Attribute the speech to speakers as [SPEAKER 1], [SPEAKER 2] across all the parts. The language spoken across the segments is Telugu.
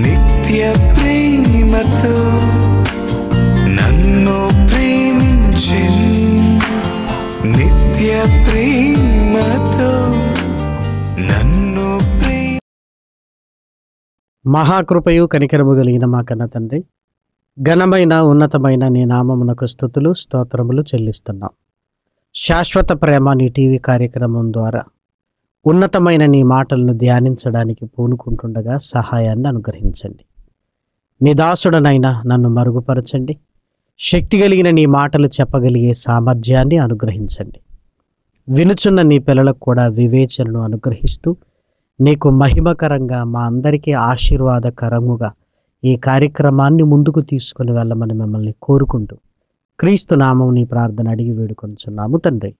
[SPEAKER 1] నిత్య ప్రేమతో నన్ను ప్రేమించిన్, నిత్య ప్రేమతో నన్ను
[SPEAKER 2] మహాకృపయు కనికరము కలిగిన మా కన్న తండ్రి, ఘనమైన ఉన్నతమైన నీ నామమునకు స్తుతులు స్తోత్రములు చెల్లిస్తున్నాం. శాశ్వత ప్రేమ నీ టీవీ కార్యక్రమం ద్వారా ఉన్నతమైన నీ మాటలను ధ్యానించడానికి పూనుకుంటుండగా సహాయాన్ని అనుగ్రహించండి. నీ దాసుడనైనా నన్ను మరుగుపరచండి. శక్తి కలిగిన నీ మాటలు చెప్పగలిగే సామర్థ్యాన్ని అనుగ్రహించండి. వినుచున్న నీ పిల్లలకు కూడా వివేచనను అనుగ్రహిస్తూ నీకు మహిమకరంగా మా అందరికీ ఆశీర్వాదకరముగా ఈ కార్యక్రమాన్ని ముందుకు తీసుకుని వెళ్ళమని మిమ్మల్ని కోరుకుంటూ క్రీస్తు నామం నీ ప్రార్థన అడిగి వేడుకొంచున్నాము తండ్రి,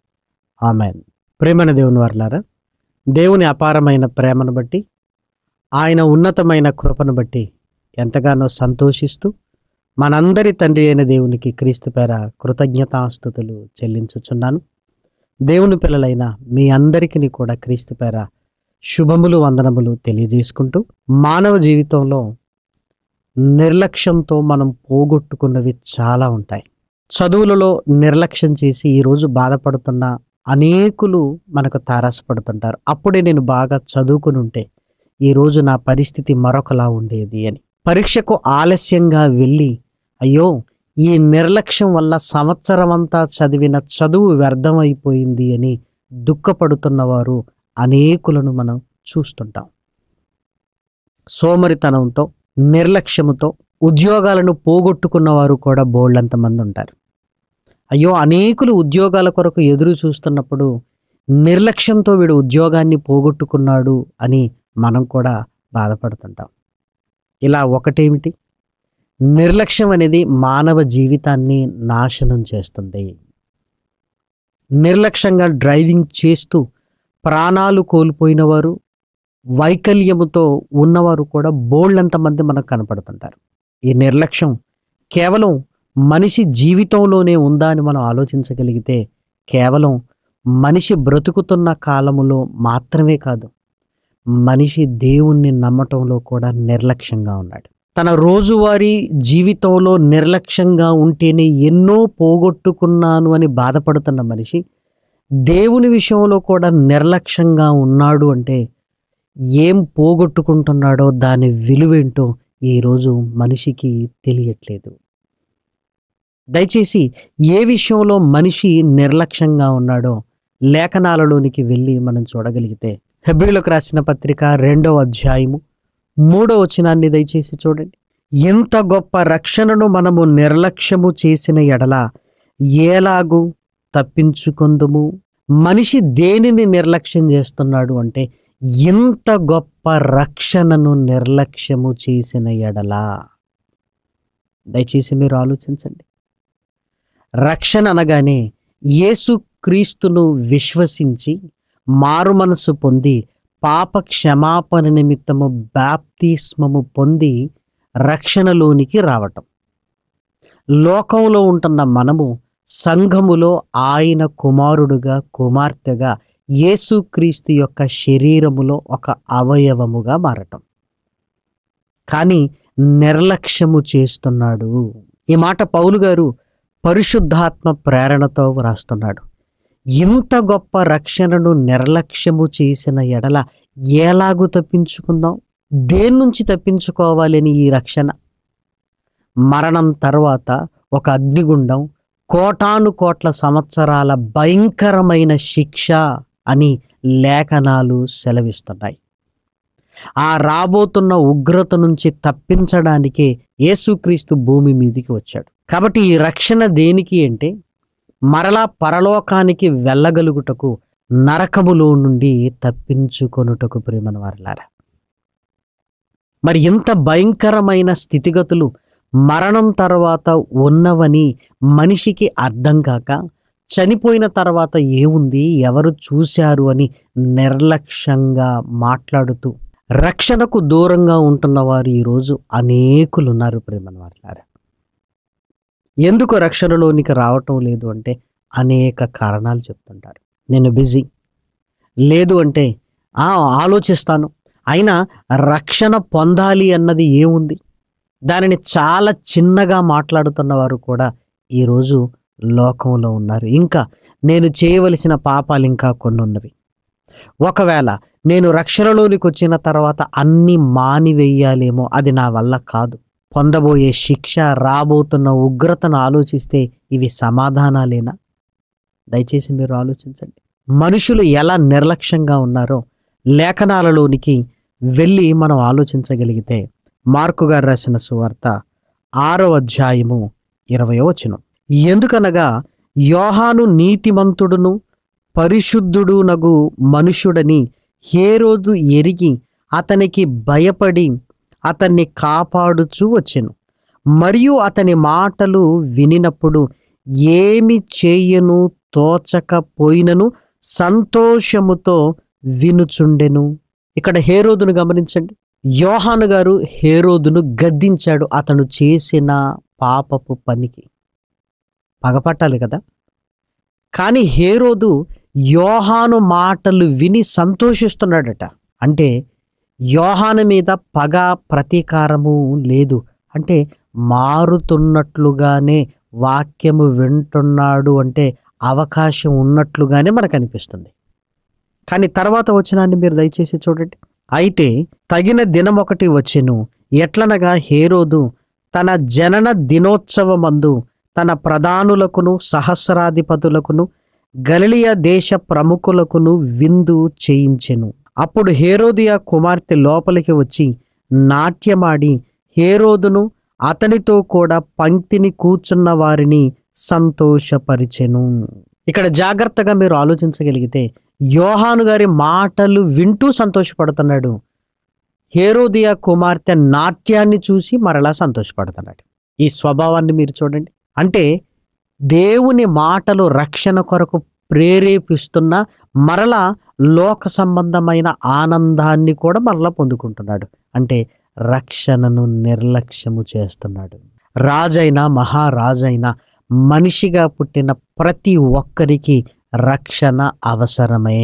[SPEAKER 2] ఆమెన్. ప్రేమన దేవుని వర్లారా, దేవుని అపారమైన ప్రేమను బట్టి, ఆయన ఉన్నతమైన కృపను బట్టి ఎంతగానో సంతోషిస్తూ మనందరి తండ్రి అయిన దేవునికి క్రీస్తు పేర కృతజ్ఞతాస్తుతులు చెల్లించుచున్నాను. దేవుని పిల్లలైన మీ అందరికీ కూడా క్రీస్తు పేర శుభములు వందనములు తెలియజేసుకుంటూ, మానవ జీవితంలో నిర్లక్ష్యంతో మనం పోగొట్టుకున్నవి చాలా ఉంటాయి. చదువులలో నిర్లక్ష్యం చేసి ఈరోజు బాధపడుతున్న అనేకులు మనకు తారసపడుతుంటారు. అప్పుడే నేను బాగా చదువుకుని ఉంటే ఈరోజు నా పరిస్థితి మరొకలా ఉండేది అని. పరీక్షకు ఆలస్యంగా వెళ్ళి అయ్యో ఈ నిర్లక్ష్యం వల్ల సంవత్సరం అంతా చదివిన చదువు వ్యర్థమైపోయింది అని దుఃఖపడుతున్నవారు అనేకులను మనం చూస్తుంటాం. సోమరితనంతో నిర్లక్ష్యముతో ఉద్యోగాలను పోగొట్టుకున్న వారు కూడా బోల్డంత మంది ఉంటారు. అయ్యో అనేకులు ఉద్యోగాల కొరకు ఎదురు చూస్తున్నప్పుడు నిర్లక్ష్యంతో వీడు ఉద్యోగాన్ని పోగొట్టుకున్నాడు అని మనం కూడా బాధపడుతుంటాం. ఇలా ఒకటేమిటి, నిర్లక్ష్యం అనేది మానవ జీవితాన్ని నాశనం చేస్తుంది. నిర్లక్ష్యంగా డ్రైవింగ్ చేస్తూ ప్రాణాలు కోల్పోయిన వారు, వైకల్యముతో ఉన్నవారు కూడా బోల్డంత మంది మనకు కనపడుతుంటారు. ఈ నిర్లక్ష్యం కేవలం మనిషి జీవితంలోనే ఉందా అని మనం ఆలోచించగలిగితే కేవలం మనిషి బ్రతుకుతున్న కాలములో మాత్రమే కాదు, మనిషి దేవుణ్ణి నమ్మటంలో కూడా నిర్లక్ష్యంగా ఉన్నాడు. తన రోజువారీ జీవితంలో నిర్లక్ష్యంగా ఉంటేనే ఎన్నో పోగొట్టుకున్నాను అని బాధపడుతున్న మనిషి దేవుని విషయంలో కూడా నిర్లక్ష్యంగా ఉన్నాడు అంటే ఏం పోగొట్టుకుంటున్నాడో దాని విలువేంటో ఈరోజు మనిషికి తెలియట్లేదు. దయచేసి ఏ విషయంలో మనిషి నిర్లక్ష్యంగా ఉన్నాడో లేఖనాలలోనికి వెళ్ళి మనం చూడగలిగితే, హెబ్రీయులకు రాసిన పత్రిక 2వ అధ్యాయము 3వ వచనాన్ని దయచేసి చూడండి. ఎంత గొప్ప రక్షణను మనము నిర్లక్ష్యము చేసిన ఎడల ఎలాగూ తప్పించుకొందుము. మనిషి దేనిని నిర్లక్ష్యం చేస్తున్నాడు అంటే ఇంత గొప్ప రక్షణను నిర్లక్ష్యము చేసిన ఎడలా. దయచేసి మీరు ఆలోచించండి. రక్షణ అనగానే యేసు క్రీస్తును విశ్వసించి మారు మనసు పొంది పాప క్షమాపణ నిమిత్తము బాప్తిస్మము పొంది రక్షణలోనికి రావటం. లోకంలో ఉంటున్న మనము సంఘములో ఆయన కుమారుడుగా కుమార్తెగా యేసుక్రీస్తు యొక్క శరీరములో ఒక అవయవముగా మారటం. కానీ నిర్లక్ష్యము చేస్తున్నాడు. ఈ మాట పౌలు గారు పరిశుద్ధాత్మ ప్రేరణతో వ్రాస్తున్నాడు. ఇంత గొప్ప రక్షణను నిర్లక్ష్యము చేసిన ఎడల ఎలాగూ తప్పించుకుందాం. దేని నుంచి తప్పించుకోవాలని ఈ రక్షణ? మరణం తర్వాత ఒక అగ్నిగుండం, కోటాను కోట్ల సంవత్సరాల భయంకరమైన శిక్ష అని లేఖనాలు సెలవిస్తున్నాయి. ఆ రాబోతున్న ఉగ్రత నుంచి తప్పించడానికే యేసుక్రీస్తు భూమి మీదికి వచ్చాడు. కాబట్టి ఈ రక్షణ దేనికి అంటే మరలా పరలోకానికి వెళ్ళగలుగుటకు, నరకములో నుండి తప్పించుకొనుటకు. ప్రియమైన వారలారా, మరి ఇంత భయంకరమైన స్థితిగతులు మరణం తర్వాత ఉన్నవని మనిషికి అర్థం కాక చనిపోయిన తర్వాత ఏముంది, ఎవరు చూశారు అని నిర్లక్ష్యంగా మాట్లాడుతూ రక్షణకు దూరంగా ఉంటున్నవారు ఈరోజు అనేకులున్నారు. ప్రేమన వారలారా, ఎందుకు రక్షణలోనికి రావటం లేదు అంటే అనేక కారణాలు చెప్తుంటారు. నేను బిజీ, లేదు అంటే ఆలోచిస్తాను, అయినా రక్షణ పొందాలి అన్నది ఏముంది? దానిని చాలా చిన్నగా మాట్లాడుతున్న వారు కూడా ఈరోజు లోకంలో ఉన్నారు. ఇంకా నేను చేయవలసిన పాపాలు ఇంకా కొన్ని ఉన్నవి. ఒకవేళ నేను రక్షణలోనికి వచ్చిన తర్వాత అన్నీ మానివేయాలేమో, అది నా వల్ల కాదు. పొందబోయే శిక్ష, రాబోతున్న ఉగ్రతను ఆలోచిస్తే ఇవి సమాధానాలేనా? దయచేసి మీరు ఆలోచించండి. మనుషులు ఎలా నిర్లక్ష్యంగా ఉన్నారో లేఖనాలలోనికి వెళ్ళి మనం ఆలోచించగలిగితే, మార్కు గారు రాసిన సువార్త 6వ అధ్యాయము 20వ వచనం. ఎందుకనగా యోహాను నీతిమంతుడును పరిశుద్ధుడునగు మనుషుడని హేరోదు ఎరిగి అతనికి భయపడి అతన్ని కాపాడుచూ వచ్చెను. మరియు అతని మాటలు వినినప్పుడు ఏమి చేయను తోచకపోయినను సంతోషముతో వినుచుండెను. ఇక్కడ హేరోదును గమనించండి. యోహాను గారు హేరోదును గద్దించాడు అతను చేసిన పాపపు పనికి. పగపట్టాలి కదా. కానీ హేరోదు యోహాను మాటలు విని సంతోషిస్తున్నాడట. అంటే యోహాను మీద పగ, ప్రతీకారము లేదు. అంటే మారుతున్నట్లుగానే వాక్యము వింటున్నాడు, అంటే అవకాశం ఉన్నట్లుగానే మనకు అనిపిస్తుంది. కానీ తర్వాత వచనాన్ని మీరు దయచేసి చూడండి. అయితే తగిన దినం ఒకటి వచ్చెను, ఎట్లనగా హేరోదు తన జనన దినోత్సవమందు తన ప్రధానులకును సహస్రాధిపతులకును గలిలయ దేశ ప్రముఖులకును విందు చేయించెను. అప్పుడు హేరోదియ కుమార్తె లోపలికి వచ్చి నాట్యమాడి హేరోదును అతనితో కూడా పంక్తిని కూర్చున్న వారిని సంతోషపరిచెను. ఇక్కడ జాగ్రత్తగా మీరు ఆలోచించగలిగితే యోహాను గారి మాటలు వింటూ సంతోషపడుతున్నాడు. హేరోదియ కుమార్తె నాట్యాన్ని చూసి మరలా సంతోషపడుతున్నాడు. ఈ స్వభావాన్ని మీరు చూడండి. అంటే దేవుని మాటలు రక్షణ కొరకు ప్రేరేపిస్తున్న మరలా లోక సంబంధమైన ఆనందాన్ని కూడా మరలా పొందుకుంటున్నాడు. అంటే రక్షణను నిర్లక్ష్యము చేస్తున్నాడు. రాజైనా మహారాజైనా మనిషిగా పుట్టిన ప్రతి ఒక్కరికి రక్షణ అవసరమే.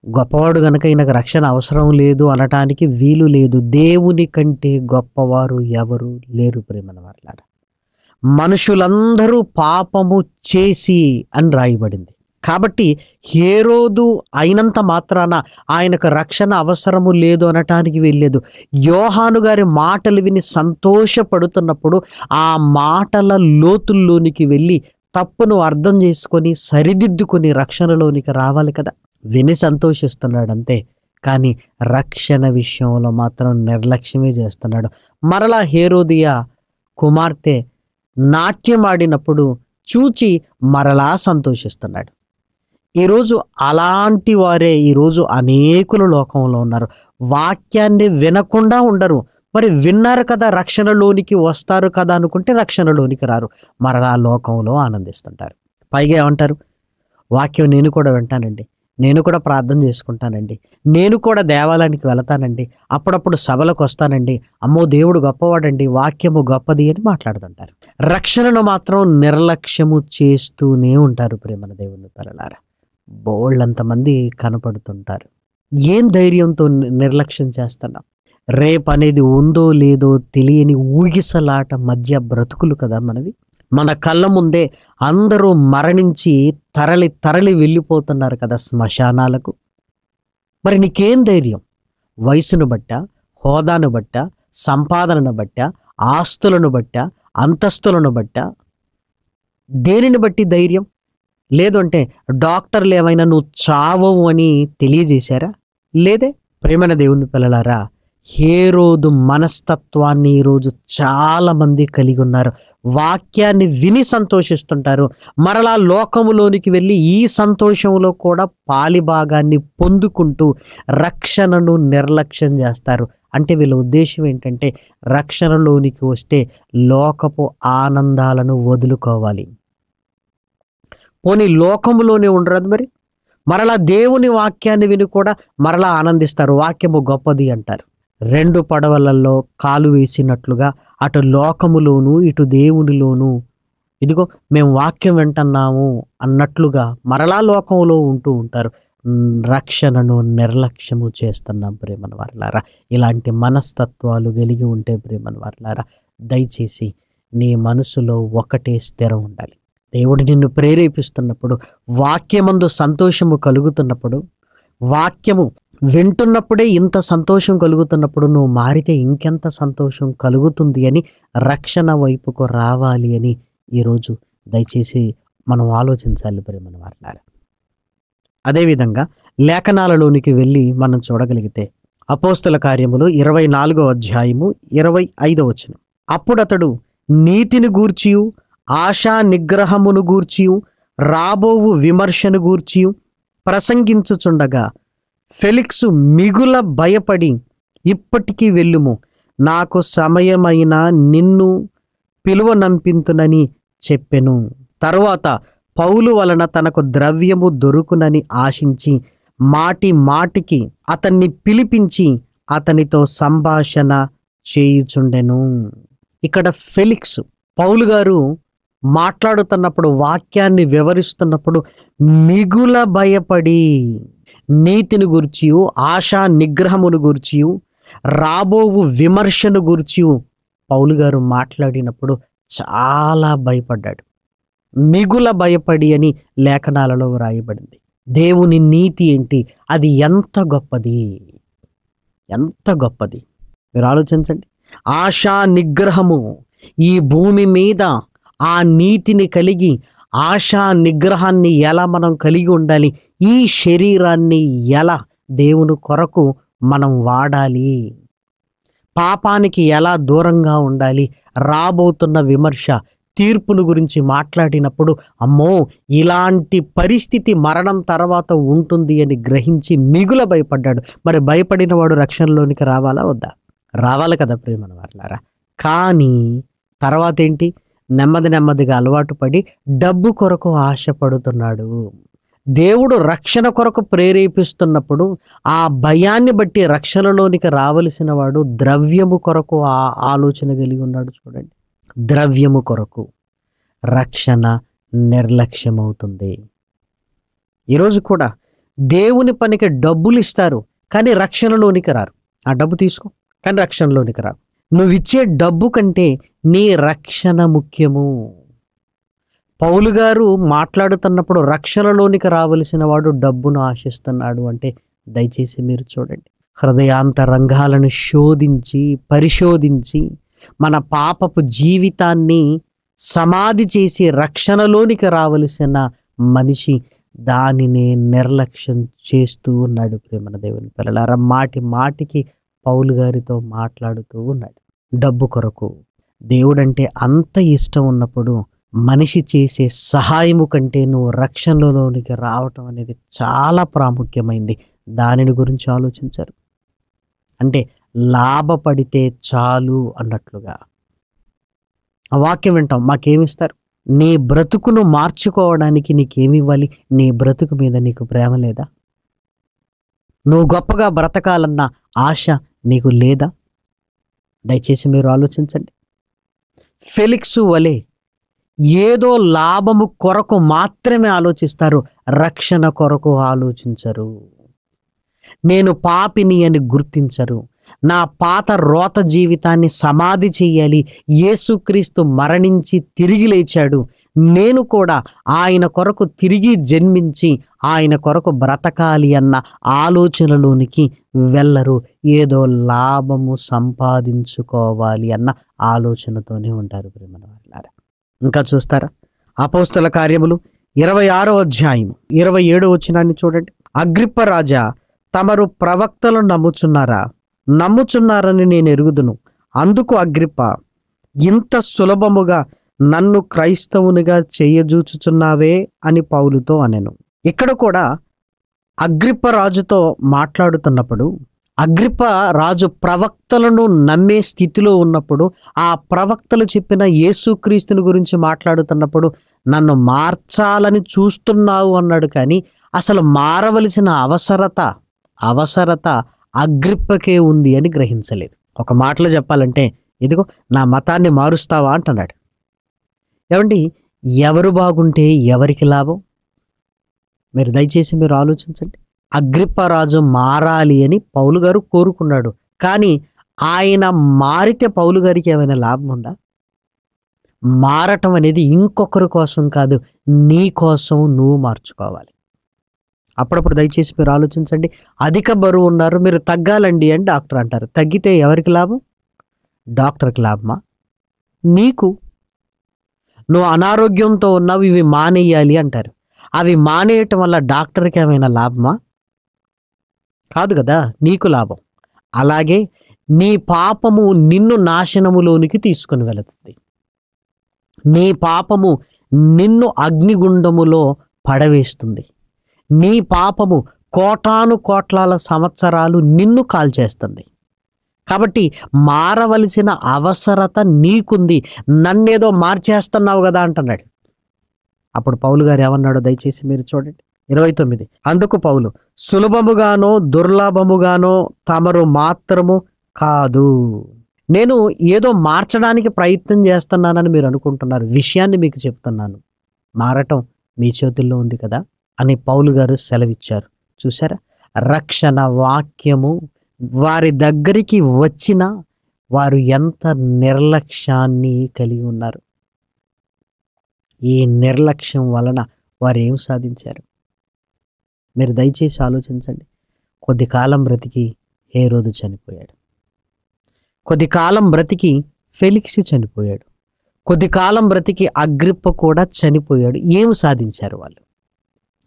[SPEAKER 2] గొప్పవాడు గనక ఈయనకు రక్షణ అవసరం లేదు అనటానికి వీలు లేదు. దేవుని కంటే గొప్పవారు ఎవరు లేరు. ప్రేమన వారలారా, మనుషులందరూ పాపము చేసి అని రాయబడింది. కాబట్టి హేరోదు అయినంత మాత్రాన ఆయనకు రక్షణ అవసరము లేదు అనటానికి వీల్లేదు. యోహాను గారి మాటలు విని సంతోషపడుతున్నప్పుడు ఆ మాటల లోతుల్లోనికి వెళ్ళి తప్పును అర్థం చేసుకొని సరిదిద్దుకొని రక్షణలోనికి రావాలి కదా. విని సంతోషిస్తున్నాడంతే, కానీ రక్షణ విషయంలో మాత్రం నిర్లక్ష్యమే చేస్తున్నాడు. మరలా హేరోదియ కుమార్తె నాట్యమాడినప్పుడు చూచి మరలా సంతోషిస్తున్నాడు. ఈరోజు అలాంటి వారే ఈరోజు అనేకులు లోకంలో ఉన్నారు. వాక్యాన్ని వినకుండా ఉండరు. మరి విన్నారు కదా, రక్షణలోనికి వస్తారు కదా అనుకుంటే రక్షణలోనికి రారు, మరలా లోకంలో ఆనందిస్తుంటారు. పైగా ఏమంటారు, వాక్యం నేను కూడా వింటానండి, నేను కూడా ప్రార్థన చేసుకుంటానండి, నేను కూడా దేవాలయానికి వెళతానండి, అప్పుడప్పుడు సభలకు వస్తానండి, అమ్మో దేవుడు గొప్పవాడండి, వాక్యము గొప్పది అని మాట్లాడుతుంటారు. రక్షణను మాత్రం నిర్లక్ష్యము చేస్తూనే ఉంటారు. ప్రేమన దేవుని పిల్లలారా, బోళ్ళంతమంది కనపడుతుంటారు. ఏం ధైర్యంతో నిర్లక్ష్యం చేస్తున్నాం? రేపు అనేది ఉందో లేదో తెలియని ఊగిసలాట మధ్య బ్రతుకులు కదా మనవి. మన కళ్ళ ముందే అందరూ మరణించి తరలి తరలి వెళ్ళిపోతున్నారు కదా శ్మశానాలకు. మరి నీకేం ధైర్యం? వయసును బట్ట, హోదాను బట్ట, సంపాదనను బట్ట, ఆస్తులను బట్ట, అంతస్తులను బట్ట, దేనిని బట్టి ధైర్యం? లేదు అంటే డాక్టర్లు ఏమైనా నువ్వు చావవు అని తెలియజేశారా? లేదే. ప్రేమన దేవుని పిల్లలారా, హేరోదు మనస్తత్వాన్ని ఈరోజు చాలామంది కలిగి ఉన్నారు. వాక్యాన్ని విని సంతోషిస్తుంటారు, మరలా లోకములోనికి వెళ్ళి ఈ సంతోషంలో కూడా పాలిభాగాన్ని పొందుకుంటూ రక్షణను నిర్లక్ష్యం చేస్తారు. అంటే వీళ్ళ ఉద్దేశం ఏంటంటే రక్షణలోనికి వస్తే లోకపు ఆనందాలను వదులుకోవాలి. పోనీ లోకములోనే ఉండరాదు మరి, మరలా దేవుని వాక్యాన్ని విని కూడా మరలా ఆనందిస్తారు, వాక్యము గొప్పది అంటారు. రెండు పడవలలో కాలు వేసినట్లుగా అటు లోకములోను ఇటు దేవునిలోను ఇదిగో మేము వాక్యం వింటున్నాము అన్నట్లుగా మరలా లోకంలో ఉంటూ ఉంటారు. రక్షణను నిర్లక్ష్యము చేస్తున్నాం ప్రేమను వారలారా. ఇలాంటి మనస్తత్వాలు కలిగి ఉంటే ప్రేమను వారలారా, దయచేసి నీ మనసులో ఒకటే స్థిరం ఉండాలి. దేవుడు నిన్ను ప్రేరేపిస్తున్నప్పుడు, వాక్యమందు సంతోషము కలుగుతున్నప్పుడు, వాక్యము వింటున్నప్పుడే ఇంత సంతోషం కలుగుతున్నప్పుడు నువ్వు మారితే ఇంకెంత సంతోషం కలుగుతుంది అని, రక్షణ వైపుకు రావాలి అని ఈరోజు దయచేసి మనం ఆలోచించాలి ప్రేమను వారలారా. అదేవిధంగా లేఖనాలలోనికి వెళ్ళి మనం చూడగలిగితే అపోస్తల కార్యములు 24వ అధ్యాయము 25వ వచనం. అప్పుడతడు నీతిని గూర్చియు ఆశా నిగ్రహమును గూర్చియు రాబోవు విమర్శను గూర్చియు ప్రసంగించుచుండగా ఫెలిక్సు మిగుల భయపడి, ఇప్పటికీ వెళ్ళుము, నాకు సమయమైన నిన్ను పిలువనంపింతునని చెప్పెను. తరువాత పౌలు వలన తనకు ద్రవ్యము దొరుకునని ఆశించి మాటి మాటికి అతన్ని పిలిపించి అతనితో సంభాషణ చేయుచుండెను. ఇక్కడ ఫెలిక్స్ పౌలు గారు మాట్లాడుతున్నప్పుడు, వాక్యాన్ని వివరిస్తున్నప్పుడు మిగుల భయపడి నీతిని గూర్చియు ఆశా నిగ్రహమును గూర్చియు రాబోవు విమర్శను గూర్చియు పౌలు గారు మాట్లాడినప్పుడు చాలా భయపడ్డాడు. మిగుల భయపడి అని లేఖనాలలో వ్రాయబడింది. దేవుని నీతి ఏంటి, అది ఎంత గొప్పది, ఎంత గొప్పది మీరు ఆలోచించండి. ఆశా నిగ్రహము, ఈ భూమి మీద ఆ నీతిని కలిగి ఆశా నిగ్రహాన్ని ఎలా మనం కలిగి ఉండాలి, ఈ శరీరాన్ని ఎలా దేవుని కొరకు మనం వాడాలి, పాపానికి ఎలా దూరంగా ఉండాలి, రాబోతున్న విమర్శ తీర్పును గురించి మాట్లాడినప్పుడు అమ్మో ఇలాంటి పరిస్థితి మరణం తర్వాత ఉంటుంది అని గ్రహించి మిగుల భయపడ్డాడు. మరి భయపడిన వాడు రక్షణలోనికి రావాలా వద్దా? రావాలి కదా ప్రేమన వారలారా. కానీ తర్వాత ఏంటి, నెమ్మదిగా అలవాటు పడి డబ్బు కొరకు ఆశపడుతున్నాడు. దేవుడు రక్షణ కొరకు ప్రేరేపిస్తున్నప్పుడు ఆ భయాన్ని బట్టి రక్షణలోనికి రావలసిన వాడు ద్రవ్యము కొరకు ఆలోచన కలిగి ఉన్నాడు. చూడండి, ద్రవ్యము కొరకు రక్షణ నిర్లక్ష్యమవుతుంది. ఈరోజు కూడా దేవుని పనికి డబ్బులు ఇస్తారు కానీ రక్షణలోనికి రారు. ఆ డబ్బు తీసుకో కానీ రక్షణలోనికి రారు. నువ్వు ఇచ్చే డబ్బు కంటే నీ రక్షణ ముఖ్యము. పౌలు గారు మాట్లాడుతున్నప్పుడు రక్షణలోనికి రావలసిన వాడు డబ్బును ఆశిస్తున్నాడు అంటే దయచేసి మీరు చూడండి, హృదయాంతరంగాలను శోధించి పరిశోధించి మన పాపపు జీవితాన్ని సమాధి చేసి రక్షణలోనికి రావలసిన మనిషి దానిని నిర్లక్ష్యం చేస్తూ ఉన్నాడు. ప్రేమన దేవుని పిల్లలారా, మాటికి పౌలు గారితో మాట్లాడుతూ ఉన్నాడు. డబ్బు కొరకు దేవుడంటే అంత ఇష్టం ఉన్నప్పుడు మనిషి చేసే సహాయము కంటే నువ్వు రక్షణలోనికి రావటం అనేది చాలా ప్రాముఖ్యమైంది. దానిని గురించి ఆలోచించారు. అంటే లాభపడితే చాలు అన్నట్లుగా ఆ వాక్యం వింటాం. మాకేమిస్తారు? నీ బ్రతుకును మార్చుకోవడానికి నీకేమి ఇవ్వాలి? నీ బ్రతుకు మీద నీకు ప్రేమ లేదా? నువ్వు గొప్పగా బ్రతకాలన్న ఆశ నీకు లేదా? దయచేసి మీరు ఆలోచించండి. ఫెలిక్సు వలె ఏదో లాభము కొరకు మాత్రమే ఆలోచిస్తారు, రక్షణ కొరకు ఆలోచించరు. నేను పాపిని అని గుర్తించరు. నా పాత రోత జీవితాన్ని సమాధి చెయ్యాలి, యేసుక్రీస్తు మరణించి తిరిగి లేచాడు, నేను కూడా ఆయన కొరకు తిరిగి జన్మించి ఆయన కొరకు బ్రతకాలి అన్న ఆలోచనలోనికి వెళ్ళరు. ఏదో లాభము సంపాదించుకోవాలి అన్న ఆలోచనతోనే ఉంటారు ప్రేమల వాళ్ళారా. ఇంకా చూస్తారా, అపోస్తల కార్యములు 26వ అధ్యాయము 27వ వచనాన్ని చూడండి. అగ్రిప్ప రాజా, తమరు ప్రవక్తలను నమ్ముచున్నారని నేను ఎరుగుదును. అందుకు అగ్రిప్ప, ఇంత సులభముగా నన్ను క్రైస్తవునిగా చేయజూచుచున్నావే అని పౌలుతో అనెను. ఇక్కడ కూడా అగ్రిప్ప రాజుతో మాట్లాడుతున్నప్పుడు, అగ్రిప్ప రాజు ప్రవక్తలను నమ్మే స్థితిలో ఉన్నప్పుడు, ఆ ప్రవక్తలు చెప్పిన యేసుక్రీస్తుని గురించి మాట్లాడుతున్నప్పుడు నన్ను మార్చాలని చూస్తున్నావు అన్నాడు. కానీ అసలు మారవలసిన అవసరత అగ్రిప్పకే ఉంది అని గ్రహించలేదు. ఒక మాటలో చెప్పాలంటే, ఇదిగో నా మతాన్ని మారుస్తావా అంటున్నాడు. ఏమండి, ఎవరు బాగుంటే ఎవరికి లాభం? మీరు దయచేసి మీరు ఆలోచించండి. అగ్రిప్పరాజు మారాలి అని పౌలు గారు కోరుకున్నాడు. కానీ ఆయన మారితే పౌలు గారికి ఏమైనా లాభం ఉందా? మారటం అనేది ఇంకొకరి కోసం కాదు, నీ కోసం నువ్వు మార్చుకోవాలి. అప్పుడప్పుడు దయచేసి మీరు ఆలోచించండి. అధిక బరువు ఉన్నారు, మీరు తగ్గాలండి అని డాక్టర్ అంటారు. తగ్గితే ఎవరికి లాభం? డాక్టర్కి లాభమా? నీకు. నువ్వు అనారోగ్యంతో ఉన్నావు, ఇవి మానేయాలి అంటారు. అవి మానేయటం వల్ల డాక్టర్కి ఏమైనా లాభమా? కాదు కదా, నీకు లాభం. అలాగే నీ పాపము నిన్ను నాశనములోనికి తీసుకొని వెళుతుంది. నీ పాపము నిన్ను అగ్నిగుండములో పడవేస్తుంది. నీ పాపము కోటాను కోట్లాల సంవత్సరాలు నిన్ను కాల్చేస్తుంది. కాబట్టి మారవలసిన అవసరత నీకుంది. నన్నేదో మార్చేస్తున్నావు కదా అంటున్నాడు. అప్పుడు పౌలు గారు ఏమన్నాడో దయచేసి మీరు చూడండి. 29. అందుకు పౌలు, సులభముగానో దుర్లభముగానో తమరు మాత్రము కాదు. నేను ఏదో మార్చడానికి ప్రయత్నం చేస్తున్నానని మీరు అనుకుంటున్నారు. విషయాన్ని మీకు చెప్తున్నాను. మారటం మీ చేతుల్లో ఉంది కదా అని పౌలు గారు సెలవిచ్చారు. చూసారా, రక్షణ వాక్యము వారి దగ్గరికి వచ్చిన వారు ఎంత నిర్లక్ష్యాన్ని కలిగి ఉన్నారు. ఈ నిర్లక్ష్యం వలన వారు ఏం సాధించారు? మీరు దయచేసి ఆలోచించండి. కొద్ది కాలం బ్రతికి హేరోదు చనిపోయాడు. కొద్ది కాలం బ్రతికి ఫెలిక్స్ చనిపోయాడు. కొద్ది కాలం బ్రతికి అగ్రిప్ప కూడా చనిపోయాడు. ఏం సాధించారు వాళ్ళు?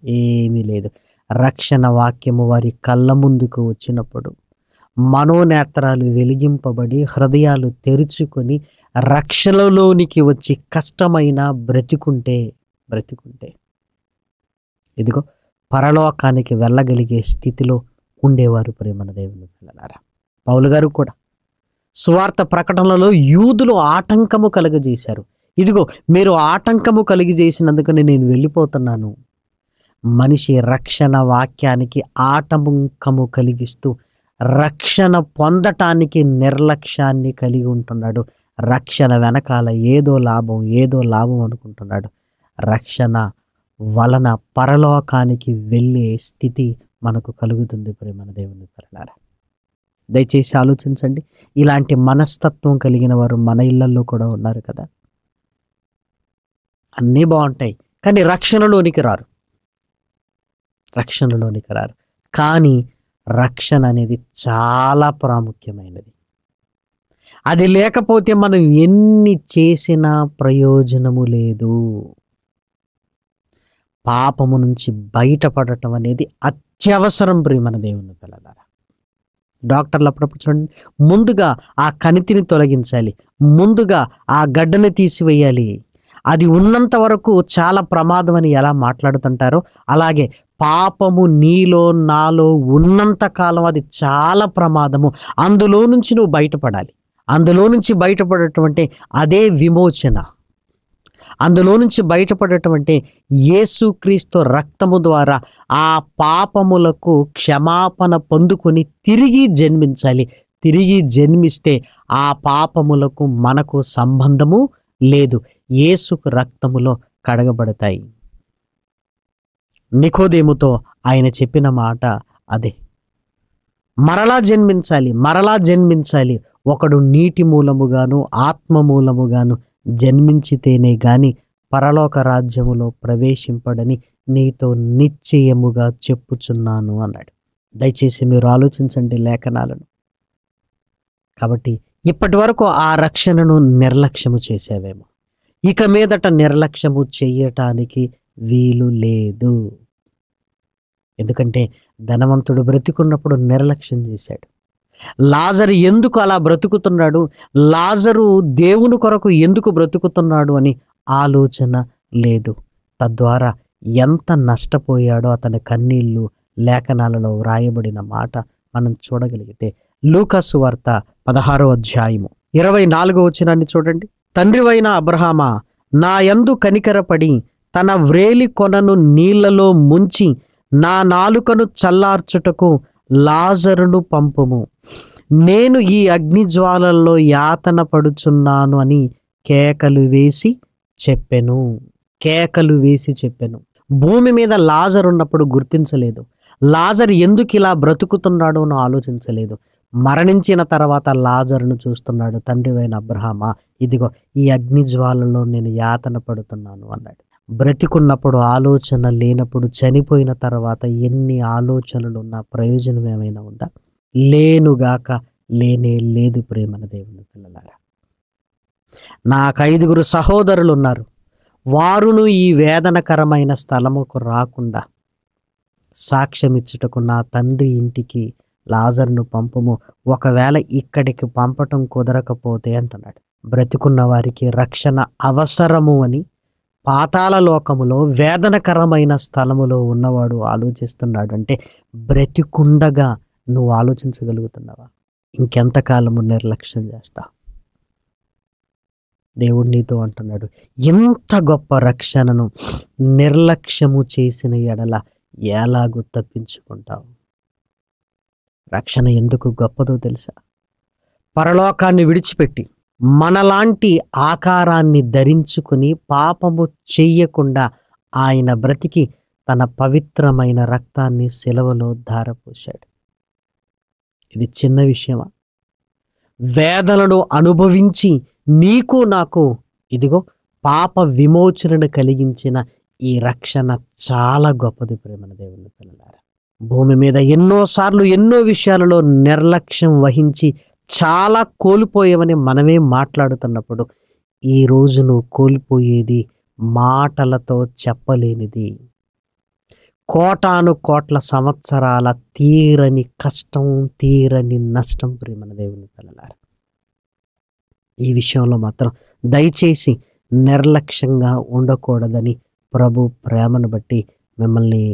[SPEAKER 2] ఏమీ లేదు. రక్షణ వాక్యము వారి కళ్ళ ముందుకు వచ్చినప్పుడు మనోనేత్రాలు వెలిగింపబడి హృదయాలు తెరుచుకొని రక్షణలోనికి వచ్చి కష్టమైన బ్రతికుంటే ఇదిగో పరలోకానికి వెళ్ళగలిగే స్థితిలో ఉండేవారు ప్రేమన దేవుని పిల్లలారా. పౌలు గారు కూడా సువార్త ప్రకటనలో యూదులు ఆటంకము కలుగజేశారు. ఇదిగో మీరు ఆటంకము కలిగజేసినందుకని నేను వెళ్ళిపోతున్నాను. మనిషి రక్షణ వాక్యానికి ఆటంకము కలిగిస్తూ రక్షణ పొందటానికి నిర్లక్ష్యాన్ని కలిగి ఉంటున్నాడు. రక్షణ వెనకాల ఏదో లాభం అనుకుంటున్నాడు. రక్షణ వలన పరలోకానికి వెళ్ళే స్థితి మనకు కలుగుతుంది ప్రేమన దేవుని పిల్లలారా. దయచేసి ఆలోచించండి. ఇలాంటి మనస్తత్వం కలిగిన వారు మన ఇళ్లలో కూడా ఉన్నారు కదా. అన్నీ బాగుంటాయి కానీ రక్షణలోనికి రారు. కానీ రక్షణ అనేది చాలా ప్రాముఖ్యమైనది. అది లేకపోతే మనం ఎన్ని చేసినా ప్రయోజనము లేదు. పాపము నుంచి బయటపడటం అనేది అత్యవసరం ప్రియమైన దేవుని పిల్లలారా. డాక్టర్లు అప్పుడప్పుడు చూడండి, ముందుగా ఆ కణితిని తొలగించాలి, ముందుగా ఆ గడ్డని తీసివేయాలి. అది ఉన్నంత వరకు చాలా ప్రమాదం అని ఎలా మాట్లాడుతుంటారో అలాగే పాపము నీలో నాలో ఉన్నంత కాలం అది చాలా ప్రమాదము. అందులో నుంచి నువ్వు బయటపడాలి. అందులో నుంచి బయటపడటం అంటే అదే విమోచన. అందులో నుంచి బయటపడటం అంటే యేసుక్రీస్తు రక్తము ద్వారా ఆ పాపములకు క్షమాపణ పొందుకొని తిరిగి జన్మించాలి. తిరిగి జన్మిస్తే ఆ పాపములకు మనకు సంబంధము లేదు. యేసుకు రక్తములో కడగబడతాయి. నికోదేముతో ఆయన చెప్పిన మాట అదే, మరలా జన్మించాలి. ఒకడు నీటి మూలముగాను ఆత్మ మూలముగాను జన్మించితేనే గాని పరలోక రాజ్యములో ప్రవేశింపడని నీతో నిశ్చయముగా చెప్పుచున్నాను అన్నాడు. దయచేసి మీరు ఆలోచించండి లేఖనాలను. కాబట్టి ఇప్పటి వరకు ఆ రక్షణను నిర్లక్ష్యము చేసేవేమో, ఇక మీదట నిర్లక్ష్యము చెయ్యటానికి వీలు లేదు. ఎందుకంటే ధనవంతుడు బ్రతికున్నప్పుడు నిర్లక్ష్యం చేశాడు. లాజరు ఎందుకు అలా బ్రతుకుతున్నాడు, లాజరు దేవుని కొరకు ఎందుకు బ్రతుకుతున్నాడు అని ఆలోచన లేదు. తద్వారా ఎంత నష్టపోయాడో అతని కన్నీళ్లు లేఖనాలలో వ్రాయబడిన మాట మనం చూడగలిగితే లూకా సువార్త 16వ అధ్యాయము 24వ వచనాన్ని చూడండి. తండ్రివైన అబ్రహామా, నా యందు కనికరపడి తన వ్రేలి కొనను నీళ్లలో ముంచి నా నాలుకను చల్లార్చుటకు లాజరును పంపుము. నేను ఈ అగ్నిజ్వాలల్లో యాతన పడుచున్నాను అని కేకలు వేసి చెప్పెను. భూమి మీద లాజరు ఉన్నప్పుడు గుర్తించలేదు. లాజరు ఎందుకు ఇలా బ్రతుకుతున్నాడో నువ్వు ఆలోచించలేదు. మరణించిన తర్వాత లాజరును చూస్తున్నాడు. తండ్రివైన అబ్రహామా, ఇదిగో ఈ అగ్ని జ్వాలలో నేను యాతన పడుతున్నాను అన్నాడు. బ్రతికున్నప్పుడు ఆలోచన లేనప్పుడు చనిపోయిన తర్వాత ఎన్ని ఆలోచనలు ఉన్నా ప్రయోజనం ఏమైనా ఉందా? లేనుగాక లేనే లేదు. ప్రేమన దేవుని పిల్లలారా, నాకు 5 సహోదరులు ఉన్నారు. వారును ఈ వేదనకరమైన స్థలముకు రాకుండా సాక్ష్యమిచ్చుటకు నా తండ్రి ఇంటికి లాజరును పంపుము. ఒకవేళ ఇక్కడికి పంపటం కుదరకపోతే అంటున్నాడు. బ్రతికున్న వారికి రక్షణ అవసరము అని పాతాళ లోకములో వేదనకరమైన స్థలములో ఉన్నవాడు ఆలోచిస్తున్నాడు. అంటే బ్రతికుండగా నువ్వు ఆలోచించగలుగుతున్నావా? ఇంకెంతకాలము నిర్లక్ష్యం చేస్తా? దేవుడు నీతో అంటున్నాడు, ఇంత గొప్ప రక్షణను నిర్లక్ష్యము చేసిన ఎడల ఎలాగూ తప్పించుకుంటావు? రక్షణ ఎందుకు గొప్పదో తెలుసా? పరలోకాన్ని విడిచిపెట్టి మనలాంటి ఆకారాన్ని ధరించుకుని పాపము చెయ్యకుండా ఆయన బ్రతికి తన పవిత్రమైన రక్తాన్ని శిలువలో ధారపోశాడు. ఇది చిన్న విషయమా? వేదనను అనుభవించి నీకు నాకు ఇదిగో పాప విమోచనను కలిగించిన ఈ రక్షణ చాలా గొప్పది. ప్రేమన దేవుని పిల్లలారా, భూమి మీద ఎన్నోసార్లు ఎన్నో విషయాలలో నిర్లక్ష్యం వహించి చాలా కోల్పోయామని మనమే మాట్లాడుతున్నప్పుడు, ఈ రోజు నువ్వు కోల్పోయేది మాటలతో చెప్పలేనిది. కోటాను కోట్ల సంవత్సరాల తీరని కష్టం, తీరని నష్టం. ప్రేమన దేవుని పిల్లలారా, ఈ విషయంలో మాత్రం దయచేసి నిర్లక్ష్యంగా ఉండకూడదని ప్రభు ప్రేమను బట్టి మిమ్మల్ని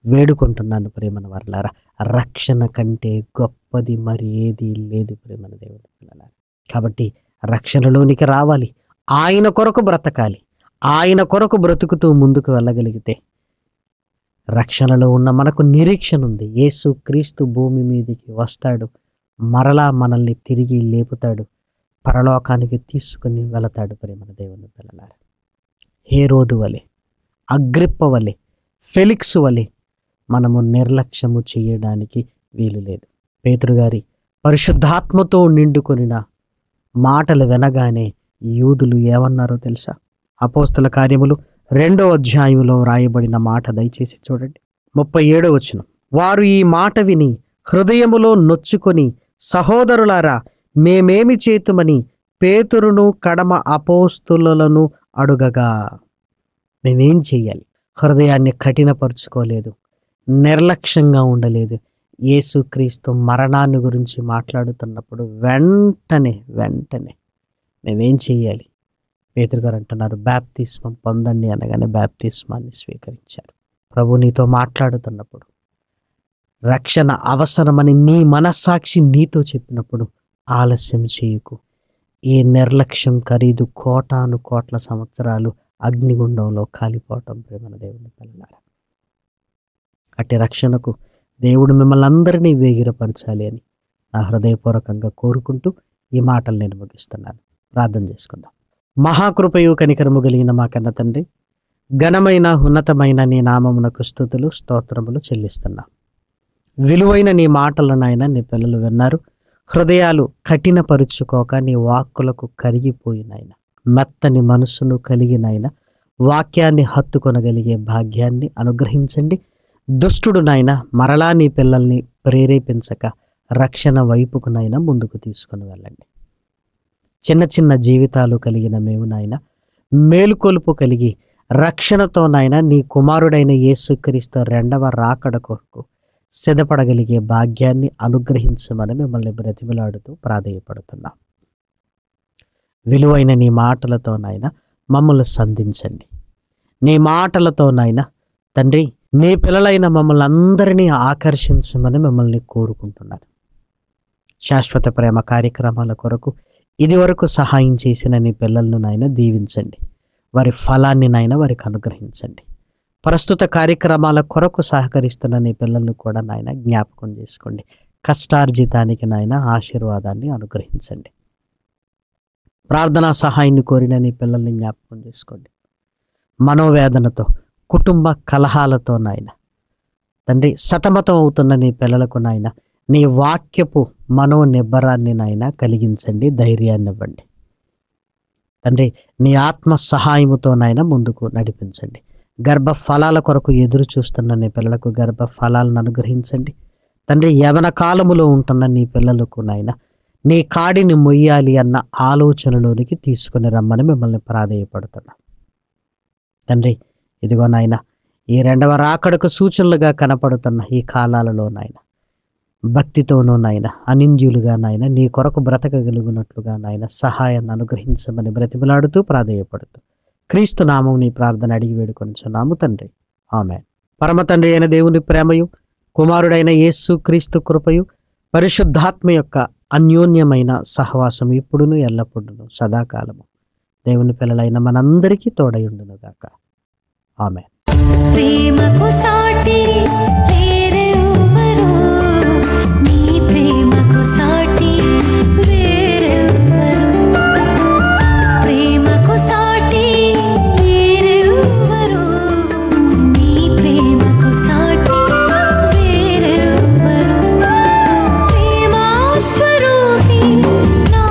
[SPEAKER 2] వేడుకుంటున్నాను. ప్రేమన వర్లారా, రక్షణ కంటే గొప్పది మరి ఏది లేదు. ప్రేమన దేవుని పిల్లలారా, కాబట్టి రక్షణలోనికి రావాలి, ఆయన కొరకు బ్రతకాలి. ఆయన కొరకు బ్రతుకుతూ ముందుకు వెళ్ళగలిగితే రక్షణలో ఉన్న మనకు నిరీక్షణ ఉంది. యేసు క్రీస్తు భూమి మీదకి వస్తాడు, మరలా మనల్ని తిరిగి లేపుతాడు, పరలోకానికి తీసుకుని వెళతాడు. ప్రేమన దేవుని పిల్లలారా, హేరోదు వలె, అగ్రిప్ప వలె, ఫెలిక్స్ వలె మనము నిర్లక్ష్యము చేయడానికి వీలు లేదు. పేతురు గారి పరిశుద్ధాత్మతో నిండుకొనిన మాటలు వినగానే యూదులు ఏమన్నారో తెలుసా? అపోస్తల కార్యములు 2వ అధ్యాయంలో రాయబడిన మాట దయచేసి చూడండి, 37వ వచనం. వారు ఈ మాట విని హృదయములో నొచ్చుకొని, సహోదరులారా, మేమేమి చేతుమని పేతురును కడమ అపోస్తులను అడుగగా. మేమేం చెయ్యాలి? హృదయాన్ని కఠినపరుచుకోలేదు, నిర్లక్ష్యంగా ఉండలేదు. యేసుక్రీస్తు మరణాన్ని గురించి మాట్లాడుతున్నప్పుడు వెంటనే మేమేం చెయ్యాలి? పేతురు గారు అంటున్నారు, బాప్తిస్మం పొందండి అనగానే బాప్తిస్మాన్ని స్వీకరించారు. ప్రభు నీతో మాట్లాడుతున్నప్పుడు, రక్షణ అవసరమని నీ మనస్సాక్షి నీతో చెప్పినప్పుడు ఆలస్యం చేయకు. ఈ నిర్లక్ష్యం ఖరీదు కోటాను కోట్ల సంవత్సరాలు అగ్నిగుండంలో కాలిపోవటం. ప్రేమన దేవుని పిల్లలారా, అట్టి రక్షణకు దేవుడు మిమ్మల్ని అందరినీ వేగిరపరచాలి అని నా హృదయపూర్వకంగా కోరుకుంటూ ఈ మాటలు నేను ముగిస్తున్నాను. ప్రార్థన చేసుకుందాం. మహాకృపయు కనికరము కలిగిన మా కన్న తండ్రి, ఘనమైన ఉన్నతమైన నీ నామమునకు స్తుతులు స్తోత్రములు చెల్లిస్తున్నా. విలువైన నీ మాటలను ఆయన నీ పిల్లలు విన్నారు. హృదయాలు కఠినపరుచుకోక నీ వాక్కులకు కరిగిపోయినాయన, మెత్తని మనసును కలిగినాయన వాక్యాన్ని హత్తుకొనగలిగే భాగ్యాన్ని అనుగ్రహించండి. దుష్టుడు నాయన మరలా నీ పిల్లల్ని ప్రేరేపించక రక్షణ వైపుకునైనా ముందుకు తీసుకుని వెళ్ళండి. చిన్న చిన్న జీవితాలు కలిగిన మేము నాయన మేలుకొలుపు కలిగి రక్షణతో నాయన నీ కుమారుడైన యేసుక్రీస్తు 2వ రాకడ కొరకు సిద్ధపడగలిగే భాగ్యాన్ని అనుగ్రహించమని మిమ్మల్ని బ్రతిమిలాడుతూ ప్రాధేయపడుతున్నాం. విలువైన నీ మాటలతో నాయన మమ్మల్ని సంధించండి. నీ మాటలతో నాయన తండ్రి, నీ పిల్లలైన మమ్మల్ని అందరినీ ఆకర్షించమని మిమ్మల్ని కోరుకుంటున్నాను. శాశ్వత ప్రేమ కార్యక్రమాల కొరకు ఇదివరకు సహాయం చేసిన నీ పిల్లలను నాయన దీవించండి. వారి ఫలాన్ని నాయన వారికి అనుగ్రహించండి. ప్రస్తుత కార్యక్రమాల కొరకు సహకరిస్తున్న నీ పిల్లలను కూడా నాయన జ్ఞాపకం చేసుకోండి. కష్టార్జితానికి నాయన ఆశీర్వాదాన్ని అనుగ్రహించండి. ప్రార్థనా సహాయాన్ని కోరిన నీ పిల్లల్ని జ్ఞాపకం చేసుకోండి. మనోవేదనతో, కుటుంబ కలహాలతో నాయన తండ్రి, సతమతం అవుతున్న నీ పిల్లలకు నాయన నీ వాక్యపు మనోనిబ్బరాన్ని నాయన కలిగించండి, ధైర్యాన్ని ఇవ్వండి తండ్రి. నీ ఆత్మ సహాయముతో నాయన ముందుకు నడిపించండి. గర్భ ఫలాల కొరకు ఎదురు చూస్తున్న నీ పిల్లలకు గర్భ ఫలాలను అనుగ్రహించండి తండ్రి. యవన కాలములో ఉంటున్న నీ పిల్లలకు నాయన నీ కాడిని మొయ్యాలి అన్న ఆలోచనలోనికి తీసుకుని రమ్మని మిమ్మల్ని ప్రాధేయపడుతున్నా తండ్రి. ఇదిగో నాయన, ఈ రెండవ రాకడకు సూచనలుగా కనపడుతున్న ఈ కాలాలలో నాయన భక్తితోనూ నాయన అనింద్యులుగా నాయన నీ కొరకు బ్రతకగలుగునట్లుగా నాయన సహాయాన్ని అనుగ్రహించమని బ్రతిమలాడుతూ ప్రాధేయపడుతూ క్రీస్తు నామం నీ ప్రార్థన అడిగి వేడుకొనుచున్నాము తండ్రి, ఆమేన్. పరమ తండ్రి అయిన దేవుని ప్రేమయు, కుమారుడైన యేసు క్రీస్తు కృపయు, పరిశుద్ధాత్మ యొక్క అన్యోన్యమైన సహవాసం ఇప్పుడును ఎల్లప్పుడూ సదాకాలము దేవుని పిల్లలైన మనందరికీ తోడయుండును గాక, ఆమేన్.
[SPEAKER 3] ప్రేమకు సాటి వేరెవ్వరు, నీ ప్రేమకు సాటి వేరెవ్వరు, ప్రేమకు సాటి వేరెవ్వరు, నీ ప్రేమకు సాటి వేరెవ్వరు. ప్రేమ స్వరూపి నా